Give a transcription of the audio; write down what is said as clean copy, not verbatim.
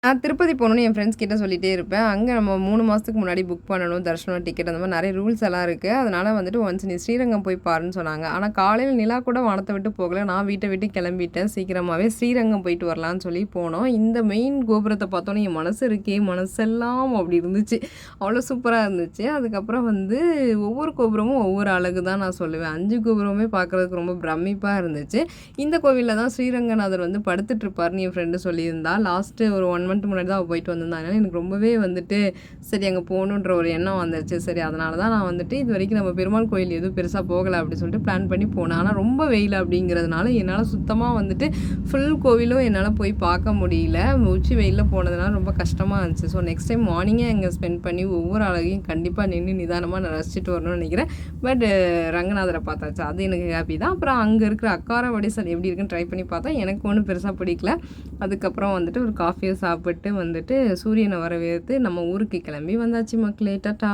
நான் திருப்பதி போணும்னு என் ஃப்ரெண்ட்ஸ் கிட்ட சொல்லிட்டே இருப்பேன். அங்க நம்ம 3 மாசத்துக்கு முன்னாடி புக் பண்ணணும். தரிசனம் டிக்கெட் அந்த மாரி நெறைய ரூல்ஸ் எல்லாம் இருக்கு. அதனால வந்துட்டு ஒன்ஸ் நீ ஸ்ரீரங்கம் போய் பாருன்னு சொன்னாங்க. ஆனா காலையில நிலா கூட வானத்த விட்டு போகல. நான் வீட்ட விட்டு கிளம்பிட்டேன். சீக்கிரமாவே ஸ்ரீரங்கம் போயிட்டு வரலான்னு சொல்லி போனோம். இந்த மெயின் கோபுரத்த பார்த்தோனே என் மனசு இருக்கே மனசெல்லாம் அப்படி இருந்துச்சு. அவ்வளோ சூப்பரா இருந்துச்சு. அதுக்கப்புறம் வந்து ஒவ்வொரு கோபுரமும் ஒவ்வொரு அழகு தான் நான் சொல்லுவேன். 5 கோபுரமுமே பார்க்குறதுக்கு ரொம்ப பிரமிப்பா இருந்துச்சு. இந்த கோவில்ல தான் ஸ்ரீரங்கநாதர் வந்து படுத்துட்டுருப்பாருன்னு என் ஃப்ரெண்டு சொல்லியிருந்தா. லாஸ்ட்டு ஒரு 1 மந்த் முன்னாடி தான் அவ போயிட்டு வந்திருந்தா. அதனால எனக்கு ரொம்பவே வந்துட்டு சரி அங்க போகணுன்ற ஒரு எண்ணம் வந்துருச்சு. சரி அதனால தான் நான் வந்துட்டு இதுவரைக்கும் நம்ம பெருமாள் கோயில் எதுவும் பெருசா போகல அப்படின்னு சொல்லிட்டு பிளான் பண்ணி போனேன். ஆனா ரொம்ப வெயில் அப்படிங்கிறதுனால என்னால சுத்தமா வந்துட்டு ஃபுல் கோவிலும் என்னால போய் பார்க்க முடியல. உச்சி வெயில்ல போனதுனால ரொம்ப கஷ்டமா இருந்துச்சு. ஸோ நெக்ஸ்ட் டைம் மார்னிங்கே அங்க ஸ்பெண்ட் பண்ணி ஒவ்வொரு அழகையும் கண்டிப்பா நின்னு நிதானமா நான் ரசிச்சுட்டு வரணும்னு நினைக்கிறேன். பட் ரங்கநாதர பார்த்தாச்சு. அது எனக்கு ஹாப்பி தான். அப்புறம் அங்க இருக்கிற அக்காரவடிசல் எப்படி இருக்குன்னு ட்ரை பண்ணி பார்த்தா எனக்கு ஒண்ணும் பெருசா பிடிக்கல. அதுக்கப்புறம் வந்துட்டு ஒரு காஃபிய சாப்பிட்டு வந்துட்டு சூரியன வரவேத்து நம்ம ஊருக்கு கிளம்பி வந்தாச்சு மக்களே. டாட்டா.